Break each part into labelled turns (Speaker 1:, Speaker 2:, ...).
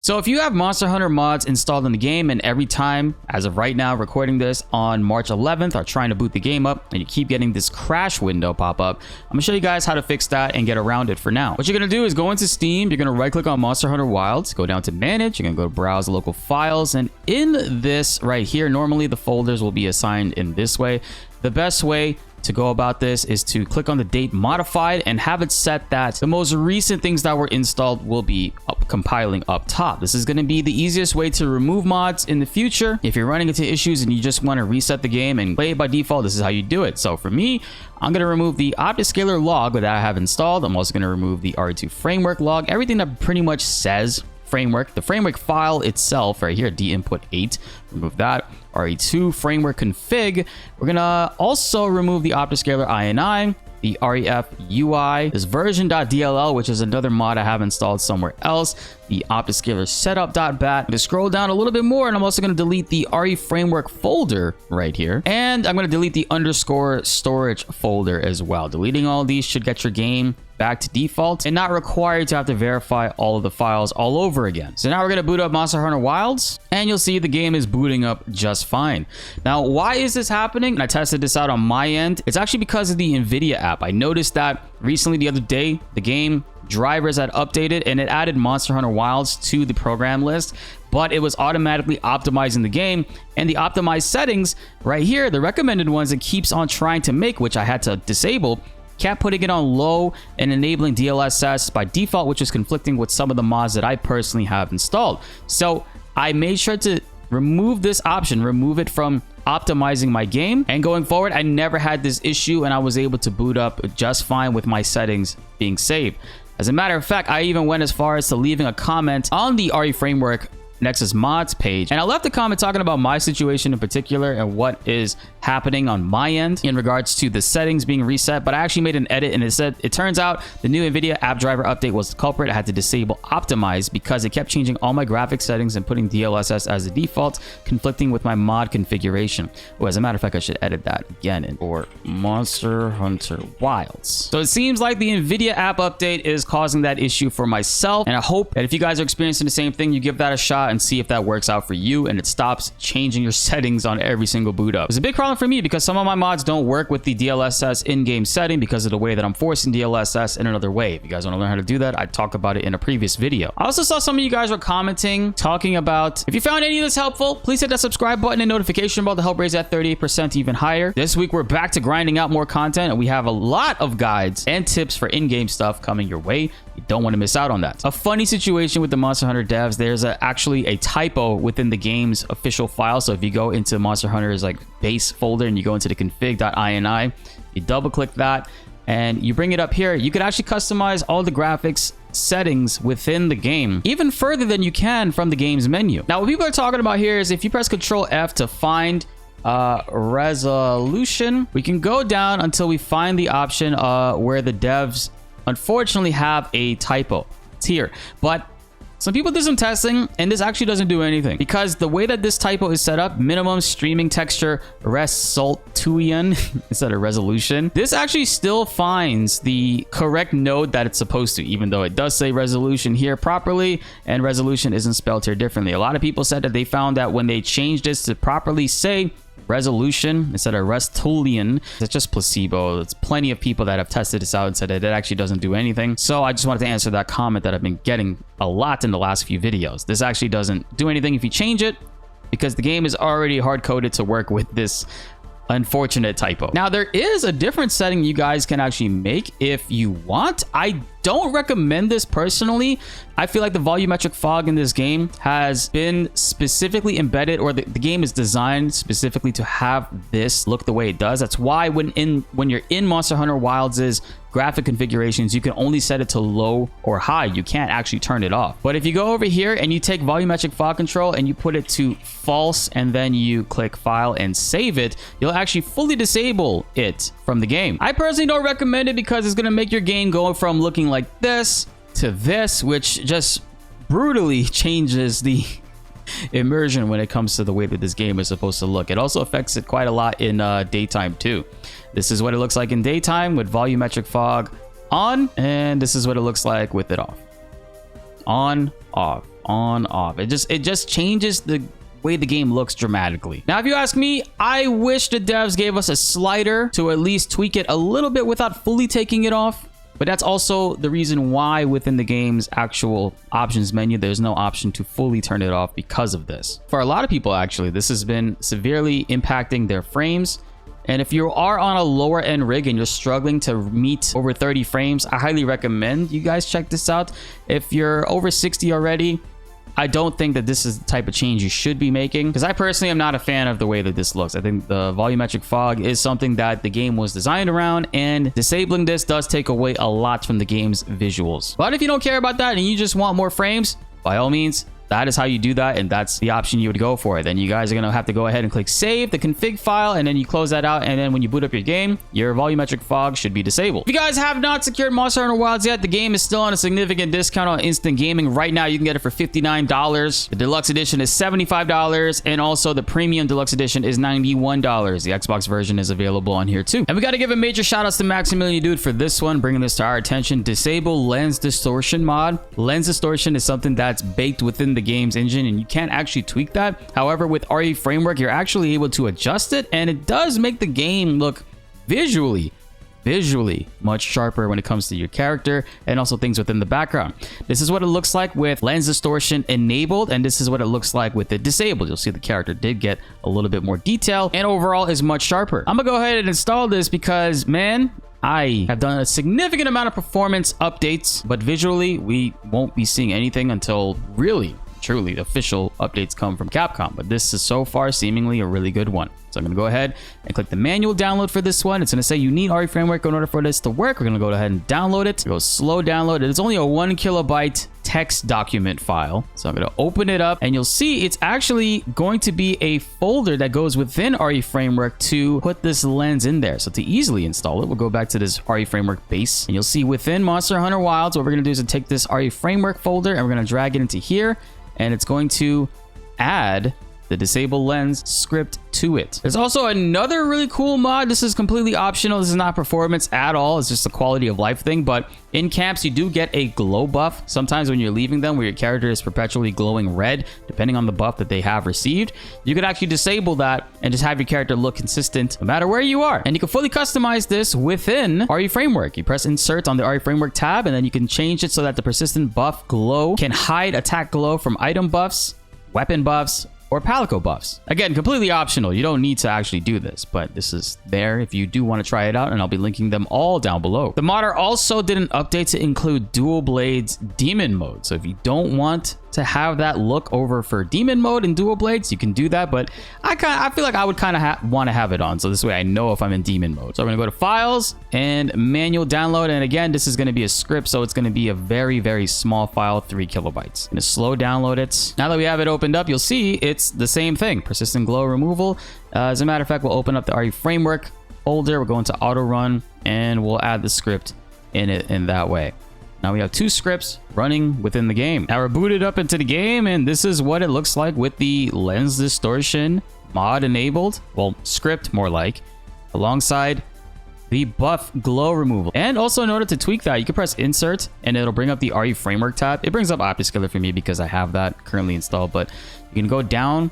Speaker 1: So if you have Monster Hunter mods installed in the game and every time, as of right now, recording this on March 11th, are trying to boot the game up and you keep getting this crash window pop up, I'm gonna show you guys how to fix that and get around it for now. What you're gonna do is go into Steam, you're gonna right click on Monster Hunter Wilds, go down to manage, you're gonna go to browse local files, and in this right here, normally the folders will be assigned in this way. The best way to go about this is to click on the date modified and have it set that the most recent things that were installed will be compiling up top. This is going to be the easiest way to remove mods in the future. If you're running into issues and you just want to reset the game and play it by default, this is how you do it. So for me, I'm going to remove the OptiScaler log that I have installed. I'm also going to remove the RE2 framework log, everything that pretty much says framework. The framework file itself right here, dinput 8, remove that. RE2 framework config. We're gonna also remove the OptiScaler INI, the REF UI, this version.dll, which is another mod I have installed somewhere else, the OptiScaler setup.bat. To scroll down a little bit more, and I'm also going to delete the RE framework folder right here, and I'm going to delete the underscore storage folder as well. Deleting all these should get your game back to default and not required to have to verify all of the files all over again. So now we're going to boot up Monster Hunter Wilds, and you'll see the game is booting up just fine. Now, why is this happening? And I tested this out on my end. It's actually because of the NVIDIA app. I noticed that recently, the other day, the game drivers had updated and it added Monster Hunter Wilds to the program list, but it was automatically optimizing the game, and the optimized settings right here, the recommended ones it keeps on trying to make, which I had to disable, kept putting it on low and enabling DLSS by default, which is conflicting with some of the mods that I personally have installed. So I made sure to remove this option, remove it from optimizing my game, and going forward I never had this issue and I was able to boot up just fine with my settings being saved. As a matter of fact, I even went as far as to leaving a comment on the RE Framework Nexus mods page, and I left a comment talking about my situation in particular and what is happening on my end in regards to the settings being reset. But I actually made an edit and it said it turns out the new NVIDIA app driver update was the culprit. I had to disable optimize because it kept changing all my graphic settings and putting DLSS as the default, conflicting with my mod configuration. Oh, as a matter of fact, I should edit that again for Monster Hunter Wilds. So it seems like the NVIDIA app update is causing that issue for myself, and I hope that if you guys are experiencing the same thing, you give that a shot and see if that works out for you and it stops changing your settings on every single boot up. It's a big problem for me because some of my mods don't work with the DLSS in-game setting because of the way that I'm forcing DLSS in another way. If you guys want to learn how to do that, I talked about it in a previous video. I also saw some of you guys were commenting, talking about, if you found any of this helpful, please hit that subscribe button and notification bell to help raise that 38% even higher. This week, we're back to grinding out more content, and we have a lot of guides and tips for in-game stuff coming your way. You don't want to miss out on that. A funny situation with the Monster Hunter devs, there's actually a typo within the game's official file. So if you go into Monster Hunter's like base folder and you go into the config.ini, you double click that and you bring it up here, you can actually customize all the graphics settings within the game even further than you can from the game's menu. Now, what people are talking about here is if you press Control F to find resolution, we can go down until we find the option where the devs unfortunately have a typo. It's here, but some people did some testing and this actually doesn't do anything because the way that this typo is set up, minimum streaming texture resolution instead of resolution, this actually still finds the correct node that it's supposed to, even though it does say resolution here properly and resolution isn't spelled here differently. A lot of people said that they found that when they changed this to properly say resolution instead of restulian, it's just placebo. There's plenty of people that have tested this out and said that it actually doesn't do anything. So I just wanted to answer that comment that I've been getting a lot in the last few videos. This actually doesn't do anything if you change it because the game is already hard-coded to work with this unfortunate typo. Now, there is a different setting you guys can actually make if you want. I don't recommend this personally. I feel like the volumetric fog in this game has been specifically embedded, or the game is designed specifically to have this look the way it does. That's why when you're in Monster Hunter Wilds' graphic configurations, you can only set it to low or high. You can't actually turn it off. But if you go over here and you take volumetric fog control and you put it to false and then you click file and save it, you'll actually fully disable it from the game. I personally don't recommend it because it's going to make your game go from looking like this to this, which just brutally changes the immersion when it comes to the way that this game is supposed to look. It also affects it quite a lot in daytime too. This is what it looks like in daytime with volumetric fog on, and this is what it looks like with it off. On, off, on off. It just changes the way the game looks dramatically. Now, if you ask me, I wish the devs gave us a slider to at least tweak it a little bit without fully taking it off. But that's also the reason why within the game's actual options menu, there's no option to fully turn it off because of this. For a lot of people, actually, this has been severely impacting their frames. And if you are on a lower end rig and you're struggling to meet over 30 frames, I highly recommend you guys check this out. If you're over 60 already, I don't think that this is the type of change you should be making, because I personally am not a fan of the way that this looks. I think the volumetric fog is something that the game was designed around, and disabling this does take away a lot from the game's visuals. But if you don't care about that and you just want more frames, by all means, that is how you do that, and that's the option you would go for. Then you guys are going to have to go ahead and click save the config file, and then you close that out, and then when you boot up your game, your volumetric fog should be disabled. If you guys have not secured Monster Hunter Wilds yet, the game is still on a significant discount on Instant Gaming. Right now, you can get it for $59. The Deluxe Edition is $75, and also the Premium Deluxe Edition is $91. The Xbox version is available on here too. And we got to give a major shout outs to Maximilian Dude for this one, bringing this to our attention. Disable Lens Distortion mod. Lens Distortion is something that's baked within the game's engine, and you can't actually tweak that. However, with RE Framework, you're actually able to adjust it, and it does make the game look visually much sharper when it comes to your character and also things within the background. This is what it looks like with Lens Distortion enabled, and this is what it looks like with it disabled. You'll see the character did get a little bit more detail and overall is much sharper. I'm gonna go ahead and install this because, man, I have done a significant amount of performance updates, but visually we won't be seeing anything until really truly official updates come from Capcom. But this is so far seemingly a really good one. So I'm going to go ahead and click the manual download for this one. It's going to say you need RE Framework in order for this to work. We're going to go ahead and download it. Go slow download. It's only a 1 kilobyte text document file. So I'm going to open it up, and you'll see it's actually going to be a folder that goes within RE Framework to put this lens in there. So to easily install it, we'll go back to this RE Framework base, and you'll see within Monster Hunter Wilds, what we're going to do is take this RE Framework folder and we're going to drag it into here, and it's going to add the disable lens script to it. There's also another really cool mod. This is completely optional. This is not performance at all. It's just a quality of life thing. But in camps, you do get a glow buff sometimes when you're leaving them, where your character is perpetually glowing red, depending on the buff that they have received. You could actually disable that and just have your character look consistent no matter where you are. And you can fully customize this within RE Framework. You press insert on the RE Framework tab, and then you can change it so that the persistent buff glow can hide attack glow from item buffs, weapon buffs, or palico buffs. Again, completely optional. You don't need to actually do this, but this is there if you do want to try it out, and I'll be linking them all down below. The modder also did an update to include dual blades demon mode. So if you don't want to have that look over for demon mode and dual blades, you can do that, but I feel like I would kind of want to have it on, so this way I know if I'm in demon mode. So I'm going to go to files and manual download, and again, this is going to be a script, so it's going to be a very small file, 3 kilobytes. I'm going to slow download it. Now that we have it opened up, you'll see it's the same thing, persistent glow removal. As a matter of fact, we'll open up the RE Framework folder, we'll go into auto run, and we'll add the script in it in that way. Now we have 2 scripts running within the game. Now we're booted up into the game, and this is what it looks like with the Lens Distortion mod enabled. Well, script more like, alongside the buff glow removal. And also, in order to tweak that, you can press insert, and it'll bring up the RE Framework tab. It brings up OptiScaler for me because I have that currently installed, but you can go down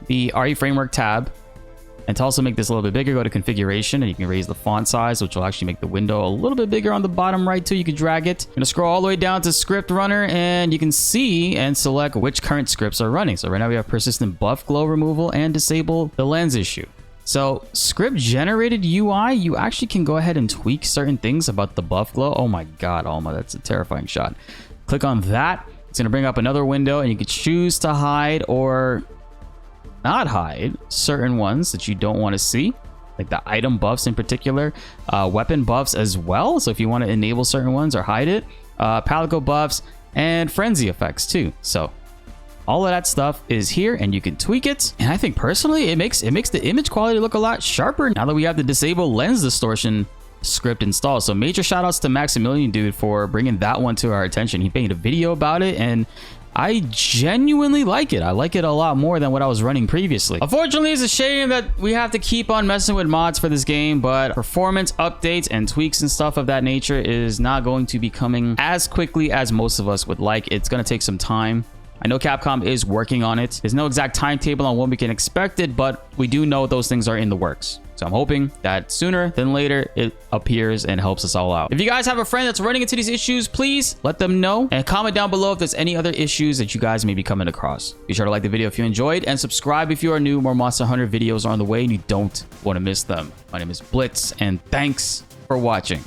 Speaker 1: the RE Framework tab, and to also make this a little bit bigger, go to configuration, and you can raise the font size, which will actually make the window a little bit bigger on the bottom right too. You can drag it. I'm gonna scroll all the way down to script runner, and you can see and select which current scripts are running. So right now we have persistent buff glow removal and disable the lens issue. So script generated UI, you actually can go ahead and tweak certain things about the buff glow. Oh my God, Alma, that's a terrifying shot. Click on that. It's gonna bring up another window, and you can choose to hide or not hide certain ones that you don't want to see, like the item buffs in particular, weapon buffs as well. So if you want to enable certain ones or hide it, palico buffs and frenzy effects too. So all of that stuff is here, and you can tweak it. And I think personally, it makes the image quality look a lot sharper now that we have the disable lens distortion script installed. So major shout outs to Maximilian Dude for bringing that one to our attention. He made a video about it, and I genuinely like it. I like it a lot more than what I was running previously. Unfortunately, it's a shame that we have to keep on messing with mods for this game, but performance updates and tweaks and stuff of that nature is not going to be coming as quickly as most of us would like. It's going to take some time. I know Capcom is working on it. There's no exact timetable on when we can expect it, but we do know those things are in the works. So I'm hoping that sooner than later it appears and helps us all out. If you guys have a friend that's running into these issues, please let them know and comment down below if there's any other issues that you guys may be coming across. Be sure to like the video if you enjoyed and subscribe if you are new. More Monster Hunter videos are on the way and you don't want to miss them. My name is BltzZ and thanks for watching.